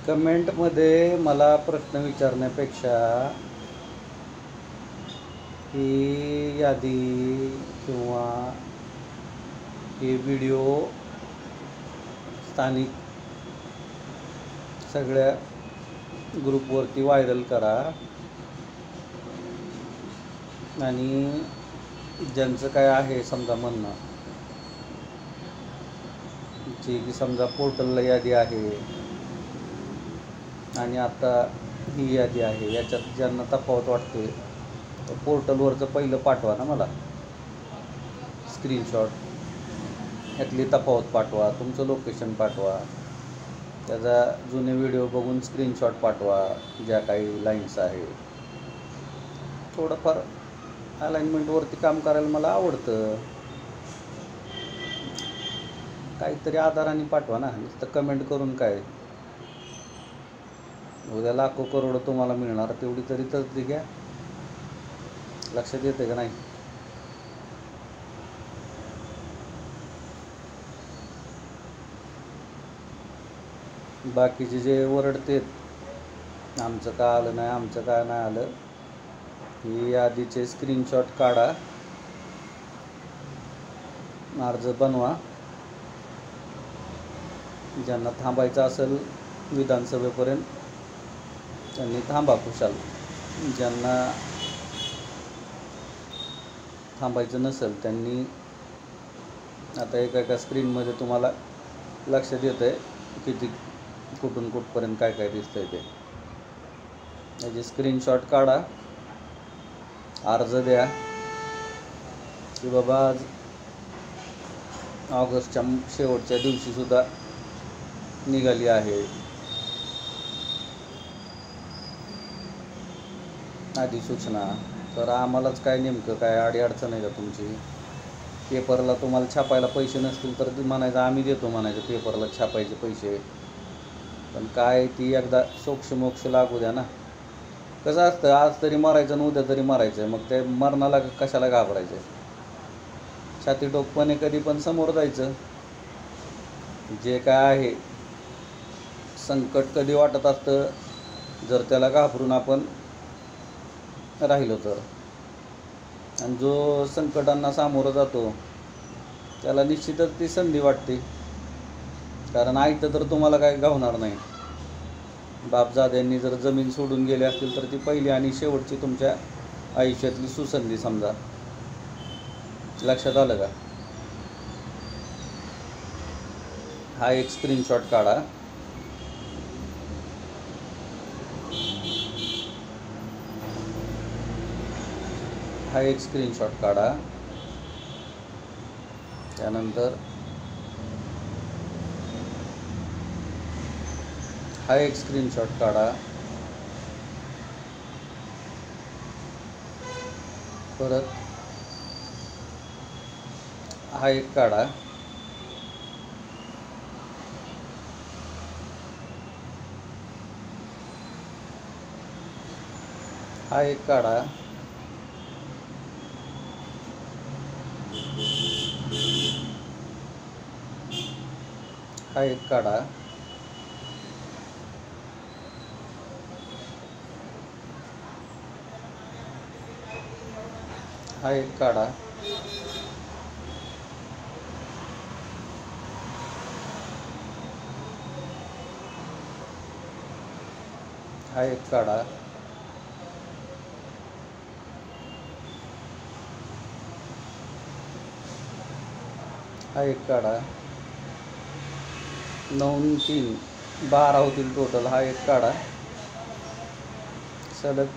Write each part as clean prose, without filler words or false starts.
कमेंटमध्ये मला प्रश्न विचारण्यापेक्षा ही यादी किंवा हे व्हिडिओ स्थानिक सगळ्या ग्रुपवरती व्हायरल करा आणि ज्यांचं काय आहे समजा म्हणणं की समजा पोर्टलला यादी आहे आणि आता ही यादी आहे, याच्यात ज्यांना तफावत वाटते तर पोर्टलवरचं पहिलं पाठवा ना मला स्क्रीनशॉट, यातली तफावत पाठवा, तुमचं लोकेशन पाठवा, त्याचा जुने व्हिडिओ बघून स्क्रीनशॉट पाठवा, ज्या काही लाईन्स आहे. थोडंफार अलाइनमेंटवरती काम करायला मला आवडतं. काहीतरी आधाराने पाठवा ना, नुसतं कमेंट करून काय. उद्या लाखो करोड तुम्हाला मिळणार, तेवढी तरी तसदी घ्या. लक्षात येते का नाही? बाकीचे जे ओरडतेत आमचं का आलं नाही, आमचं काय नाही आलं, ही यादीचे स्क्रीनशॉट काढा, अर्ज बनवा. ज्यांना थांबायचं असेल विधानसभेपर्यंत त्यांनी थांबा खुशाल, ज्यांना थांबायचं नसेल त्यांनी आता एका स्क्रीनमध्ये तुम्हाला लक्षात येतं आहे किती कुठून कुठपर्यंत काय काय दिसतंय ते. याची स्क्रीनशॉट काढा, अर्ज द्या की बाबा आज ऑगस्टच्या शेवटच्या दिवशीसुद्धा निघाली आहे अधिसूचना. तर आम्हालाच काय नेमकं काय अडीअडचण आहे का तुमची? पेपरला तुम्हाला छापायला पैसे नसतील तर म्हणायचं आम्ही देतो, म्हणायचं पेपरला छापायचे पैसे. पण काय ती एकदा सोक्षमोक्ष लागू द्या ना. कसं असतं, आज तरी मरायचं आणि उद्या तरी मरायचं आहे, मग ते मरणाला कशाला घाबरायचं? छाती टोकपणे कधी पण समोर जायचं. जे काय आहे संकट कधी वाटत असतं जर त्याला घाबरून आपण राहिलो तर, आणि जो संकटांना सामोरं जातो त्याला निश्चितच ती संधी वाटते. कारण आयतं तर तुम्हाला काय गावणार नाही. बापजाद्यांनी जर जमीन सोडून गेले असतील तर ती पहिली आणि शेवटची तुमच्या आयुष्यातली सुसंधी समजा. लक्षात आलं का? हा एक स्क्रीनशॉट काढा. हा एक स्क्रीनशॉट काढा. त्यानंतर हा एक स्क्रीनशॉट काढा. परत हा एक काढा. हा एक काढा. हा एक काढा. हा एक काढा. हा एक काढा. हा एक काढा. 9 3 12 होतील टोटल. हा एक काढा. सलग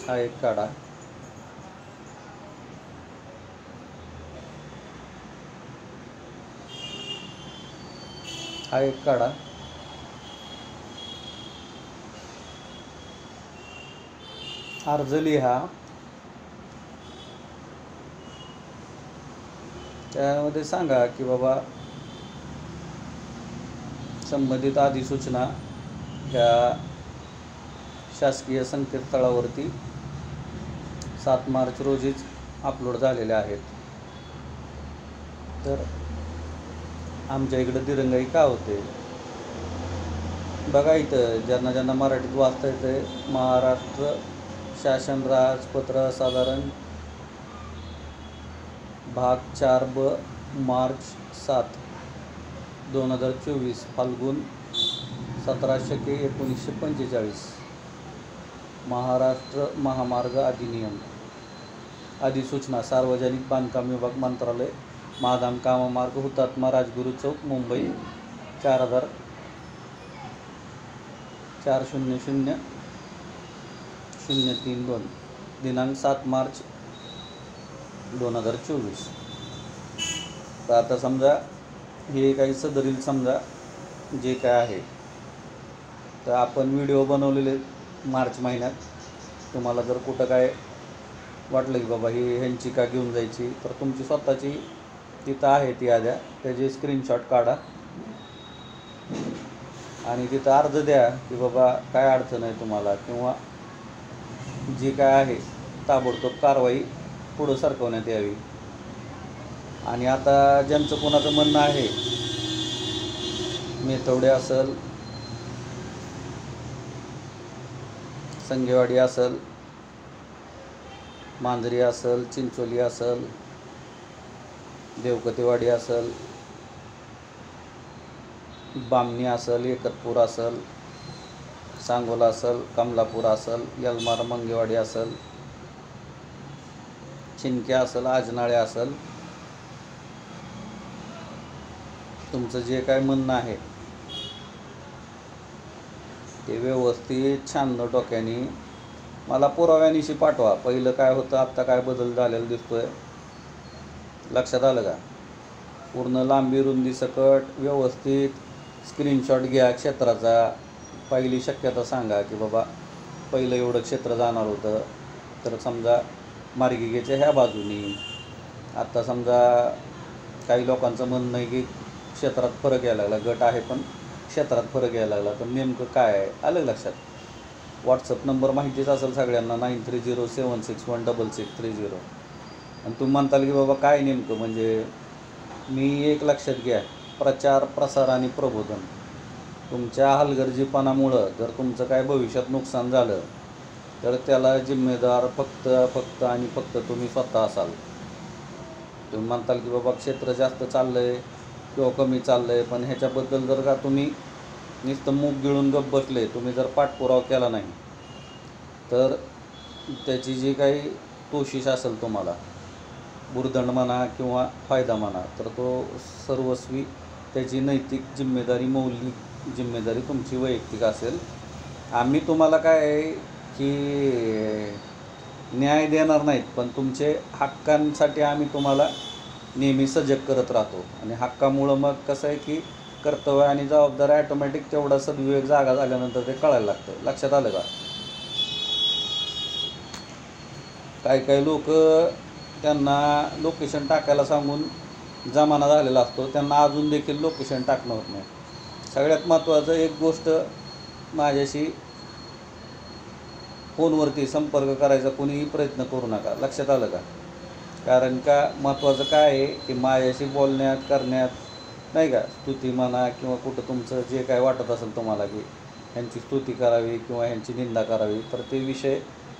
हा एक काढा. हा एक काढा. अर्ज लिहा. त्यामध्ये सांगा की बाबा संबंधित अधिसूचना ह्या शासकीय संकेतस्थळावरती 7 मार्च रोजीच अपलोड झालेल्या आहेत. तर आमच्या इकडं दिरंगाई का होते बघा. इथं ज्यांना ज्यांना मराठीत वाचता येते, महाराष्ट्र शासन राजपत्र साधारण भाग 4 मार्च 7 2024 फाल्गुन 17/1945 महाराष्ट्र महामार्ग अधिनियम अधिसूचना सार्वजनिक बांधकाम विभाग मंत्रालय महाधाम काममार्ग हुतात्मा राजगुरू चौक मुंबई 4000-00032 दिनांक 7 मार्च 2024. तर आता समजा हे काही सदरील समजा जे काय आहे, तर आपण व्हिडिओ बनवलेले मार्च महिन्यात. तुम्हाला जर कुठं काय वाटलं की बाबा ही ह्यांची का घेऊन जायची, तर तुमची स्वतःची तिथं आहे ती याद्या, त्याचे स्क्रीनशॉट काढा आणि तिथं अर्ज द्या की बाबा काय अडचण आहे तुम्हाला, किंवा जी काय आहे ताबडतोब कारवाई पुढं सरकवण्यात यावी. आणि आता ज्यांचं कोणाचं म्हणणं आहे, मेथवडे असेल, संगेवाडी असेल, मांजरी असेल, चिंचोली असेल, देवकतेवाडी असेल, बामणी असेल, एकतपूर असेल, सांगोला असेल, कमलापूर असेल, यलमार मंगेवाडी असेल, चिनक्या असेल, आजनाळे असेल, तुमचं जे काय म्हणणं आहे ते व्यवस्थित छान डोक्याने मला पुराव्यानिशी पाठवा. पहिलं काय होतं, आत्ता काय बदल झालेला दिसतोय, लक्षात आलं का? पूर्ण लांबी रुंदी सकट व्यवस्थित स्क्रीनशॉट घ्या क्षेत्राचा. पहिली शक्यता सांगा की बाबा पहिलं एवढं क्षेत्र जाणार होतं, तर समजा मार्गिकेच्या ह्या बाजूनी. आत्ता समजा काही लोकांचं म्हणणं आहे की क्षेत्रात फरक यायला लागला, गट आहे पण क्षेत्रात फरक यायला लागला, तर नेमकं काय आहे आलं लक्षात? व्हॉट्सअप नंबर माहितीच असेल सगळ्यांना, 9307616630. आणि तुम्ही म्हणताल की बाबा काय नेमकं, म्हणजे मी एक लक्षात घ्या, प्रचार प्रसार आणि प्रबोधन. तुमच्या हलगर्जीपणामुळं जर तुमचं काय भविष्यात नुकसान झालं, तर त्याला जिम्मेदार फक्त आणि फक्त तुम्ही स्वतः असाल. तुम्ही म्हणताल की बाबा क्षेत्र जास्त चाललं आहे किंवा कमी चाललं आहे, पण ह्याच्याबद्दल जर का तुम्ही नुसतं मूग गिळून गप्प बसले, तुम्ही जर पाठपुरावा केला नाही, तर त्याची जी काही तोशिष असेल तुम्हाला, बुरदंड म्हणा किंवा फायदा म्हणा, तर तो सर्वस्वी त्याची नैतिक जिम्मेदारी, मौलिक जिम्मेदारी तुमची वैयक्तिक असेल. आम्ही तुम्हाला काय आहे की न्याय देणार नाहीत, पण तुमचे हक्कांसाठी आम्ही तुम्हाला नेहमी सजग करत राहतो. आणि हक्कामुळं मग कसं आहे की कर्तव्य आणि जबाबदारी ॲटोमॅटिक तेवढा सद्विवेक जागा झाल्यानंतर ते कळायला लागतं. लक्षात आलं का? काही लोक त्यांना लोकेशन टाकायला सांगून जमाना झालेला असतो, त्यांना अजून देखील लोकेशन टाकणं होत नाही. सगळ्यात महत्त्वाचं एक गोष्ट, माझ्याशी फोनवरती संपर्क करायचा कोणीही प्रयत्न करू नका. लक्षात आलं का? कारण का महत्त्वाचं काय आहे की माझ्याशी बोलण्यात करण्यात नाही का, स्तुती म्हणा किंवा कुठं तुमचं जे काय वाटत असेल तुम्हाला की ह्यांची स्तुती करावी किंवा ह्यांची निंदा करावी, तर ते विषय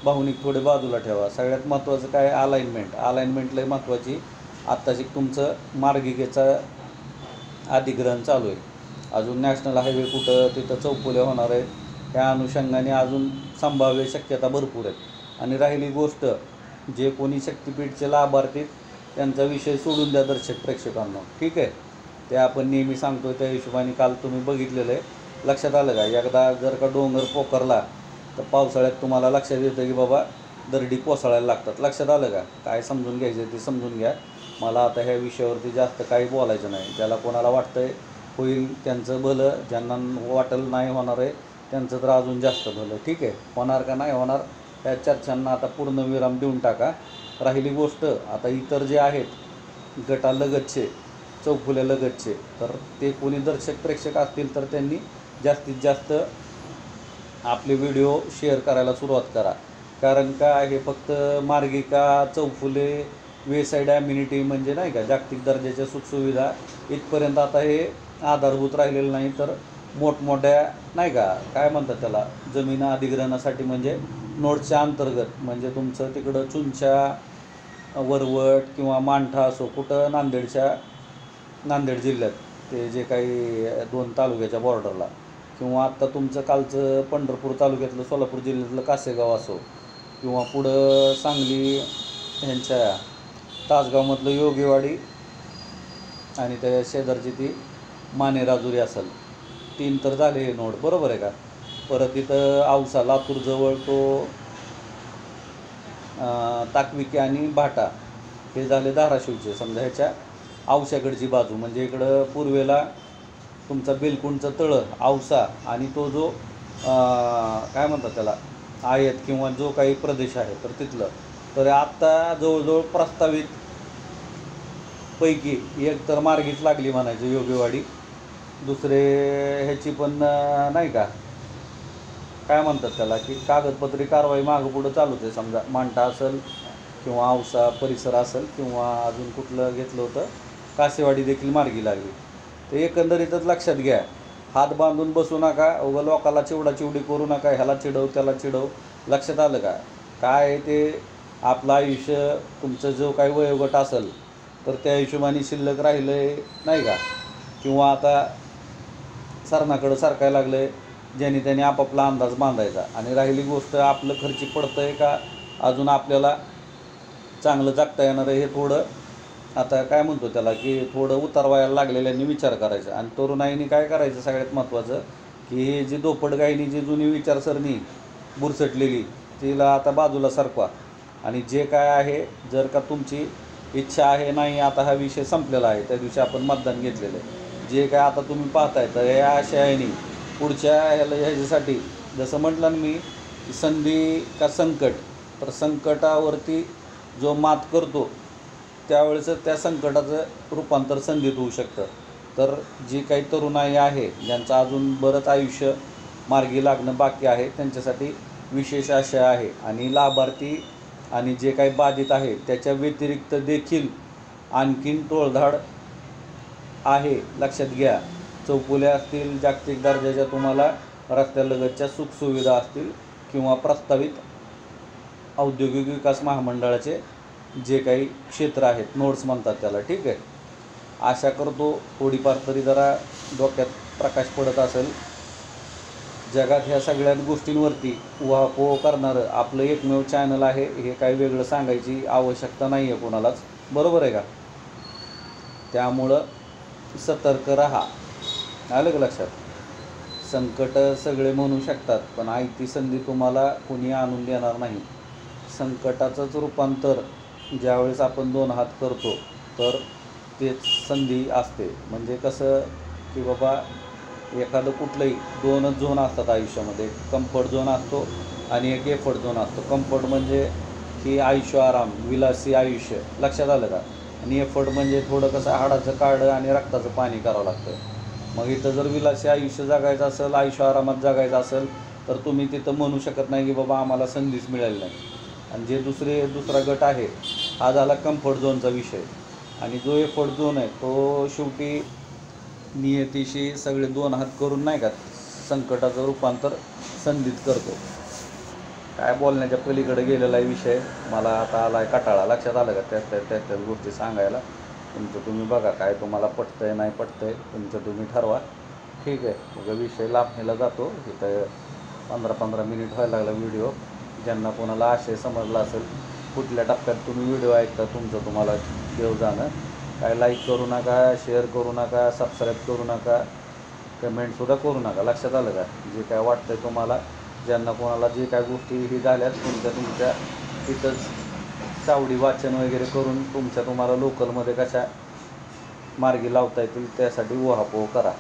भावनिक थोडे बाजूला ठेवा. सगळ्यात महत्त्वाचं काय, अलाइनमेंट लय महत्त्वाची. आत्ताची तुमचं मार्गिकेचं अधिग्रहण चालू आहे, अजून नॅशनल हायवे कुठं तिथं चौफुल्या होणार आहेत, त्या अनुषंगाने अजून संभाव्य शक्यता भरपूर आहेत. आणि राहिली गोष्ट, जे कोणी शक्तिपीठचे लाभार्थी त्यांचा विषय सोडून द्या दर्शक प्रेक्षकांना, ठीक आहे? ते आपण नेहमी सांगतो त्या हिशोबाने काल तुम्ही बघितलेलं आहे. लक्षात आलं का? एकदा जर का डोंगर पोखरला तर पावसाळ्यात तुम्हाला लक्षात येतं की बाबा दरडी कोसळायला लागतात. लक्षात आलं का? काय समजून घ्यायचं ते समजून घ्या. मला आता ह्या विषयावरती जास्त काही बोलायचं नाही. ज्याला कोणाला वाटतं आहे होईल त्यांचं भलं, ज्यांना वाटेल नाही होणार आहे त्यांचं तर अजून जास्त भलं, ठीक आहे? होणार का नाही होणार त्या चर्चांना आता पूर्ण विराम देऊन टाका. राहिली गोष्ट, आता इतर जे आहेत गटालगतचे, चौफुल्यालगतचे, तर ते कोणी दर्शक प्रेक्षक असतील तर त्यांनी जास्तीत जास्त आपले व्हिडिओ शेअर करायला सुरुवात करा. कारण का हे फक्त मार्गिका, चौफुले, वेसाईड ॲम्युनिटी म्हणजे नाही का जागतिक दर्जाच्या सुखसुविधा इथपर्यंत आता हे आधारभूत राहिलेलं नाही, तर मोठमोठ्या नाही का काय म्हणतात त्याला जमीन अधिग्रहणासाठी म्हणजे नोडच्या अंतर्गत म्हणजे तुमचं तिकडं चुंचा वरवट किंवा मांठा असो कुठं नांदेड जिल्ह्यात ते जे काही 2 तालुक्याच्या बॉर्डरला किंवा आत्ता तुमचं कालचं पंढरपूर तालुक्यातलं सोलापूर जिल्ह्यातलं कासेगाव असो किंवा पुढं सांगली ह्यांच्या तासगावमधलं योगेवाडी आणि त्या शेजारची ती मानेराजुरी असेल, 3 तर झाले हे नोड, बरोबर आहे का. परत इथं औसा लातूरजवळ तो ताकविके आणि भाटा हे झाले धाराशिवचे. समजा ह्याच्या औशाकडची बाजू म्हणजे इकडं पूर्वेला तुमचा बेलकुंडचं तळं औसा आणि तो जो काय म्हणतात त्याला आयत किंवा जो काही प्रदेश आहे तर तिथलं. तर आत्ता जवळजवळ प्रस्तावित पैकी एक तर मार्गीच लागली म्हणायचं योगेवाडी, दुसरे ह्याची पण नाही का काय म्हणतात त्याला की कागदपत्री कारवाई मागं पुढं चालूच आहे. समजा मांठा असेल किंवा औसा परिसर असेल किंवा अजून कुठलं घेतलं होतं कासेवाडी देखील मार्गी लागली. ते एकंदरीतच लक्षात घ्या, हात बांधून बसू नका, उगा लोकाला चिवडाचिवडी करू नका, ह्याला चिडव त्याला चिडव. लक्षात आलं का काय ते आपलं आयुष्य तुमचं जो काही वयोगट असेल तर त्या हिशोबाने शिल्लक राहिलं आहे नाही का, किंवा आता सरणाकडं सारखायला लागलं आहे, ज्याने त्याने आपापला अंदाज बांधायचा. आणि राहिली गोष्ट आपलं खर्ची पडतं आहे का अजून आपल्याला चांगलं जगता येणार आहे हे थोडं आता काय म्हणतो त्याला की थोडं उतारवायला लागलेल्यांनी विचार करायचा. आणि तरुणाईने काय करायचं सगळ्यात महत्त्वाचं की हे जी दोपटगाईनी जी जुनी विचारसरणी बुरसटलेली तिला आता बाजूला सरकवा. आणि जे काय आहे जर का तुमची इच्छा आहे नाही आता हा विषय संपलेला आहे, त्या दिवशी आपण मतदान घेतलेलं आहे, जे काय आता तुम्ही पाहताय तर या आशयाने पुढच्या ह्याच्यासाठी जसं म्हटलं ना मी की संधी का संकट, तर संकटावरती जो मात करतो त्यावेळेस त्या संकटाचं रूपांतर संधीत होऊ शकतं. तर जी काही तरुणाई आहे ज्यांचं अजून बरंच आयुष्य मार्गी लागणं बाकी आहे त्यांच्यासाठी विशेष आशय आहे. आणि लाभार्थी आणि जे काही बाधित आहे त्याच्या व्यतिरिक्त देखील आणखीन टोळधाड आहे, लक्षात घ्या. चौफुल्या असतील, जागतिक दर्जाच्या तुम्हाला रस्त्यालगतच्या सुखसुविधा असतील किंवा प्रस्तावित औद्योगिक विकास महामंडळाचे जे काही क्षेत्र आहेत नोड्स म्हणतात त्याला, ठीक आहे. आशा करतो थोडीफार तरी जरा डोक्यात प्रकाश पडत असेल. जगात ह्या सगळ्या गोष्टींवरती उहापोह करणारं आपलं एकमेव चॅनल आहे, हे काही वेगळं सांगायची आवश्यकता नाही आहे कोणालाच, बरोबर आहे का. त्यामुळं सतर्क राहा, आलं का लक्षात. संकट सगळे म्हणू शकतात पण आयती संधी तुम्हाला कोणी आणून देणार नाही. संकटाचंच रूपांतर ज्यावेळेस आपण 2 हात करतो तर तेच संधी असते. म्हणजे कसं की बाबा एखादं कुठलंही 2च झोन असतात आयुष्यामध्ये, कम्फर्ट झोन असतो आणि एक एफर्ट झोन असतो. कम्फर्ट म्हणजे की आयुष्य आराम विलासी आयुष्य, लक्षात आलं का. आणि एफर्ट म्हणजे थोडं कसं हाडाचं काढं आणि रक्ताचं पाणी करावं लागतं. मग इथं जर विलासी आयुष्य जगायचं असेल, आयुष्य आरामात जगायचं असेल तर तुम्ही तिथं म्हणू शकत नाही की बाबा आम्हाला संधीच मिळाली नाही. आणि जे दुसरा गट आहे हा झाला कम्फर्ट झोनचा विषय. आणि जो एफर्ट झोन आहे तो शेवटी नियतीशी सगळे 2 हात करून नाही का संकटाचं रूपांतर संधीत करतो. काय बोलण्याच्या पलीकडे गेलेला आहे विषय, मला आता आला आहे कटाळा, लक्षात आलं का. त्याच गोष्टी सांगायला तुमचं तुम्ही बघा काय तुम्हाला पटतंय नाही पटतंय तुमचं तुम्ही ठरवा, ठीक आहे. मग विषय लांबणीला जातो. इथं 15-15 मिनिट व्हायला लागला व्हिडिओ. ज्यांना कोणाला आशय समजला असेल कुठल्या टप्प्यात तुम्ही व्हिडिओ ऐकता तुमचं तुम्हाला देव जाणं. काय लाईक करू नका, शेअर करू नका, सबस्क्राईब करू नका, कमेंटसुद्धा करू नका, लक्षात आलं का. जे काय वाटतंय तुम्हाला, ज्यांना कोणाला जे काय गोष्टी ही झाल्यात तुमच्या तिथंच चावडी वाचन वगैरे करून तुम्हाला लोकलमध्ये कशा मार्गी लावता येतील त्यासाठी उहापोह करा.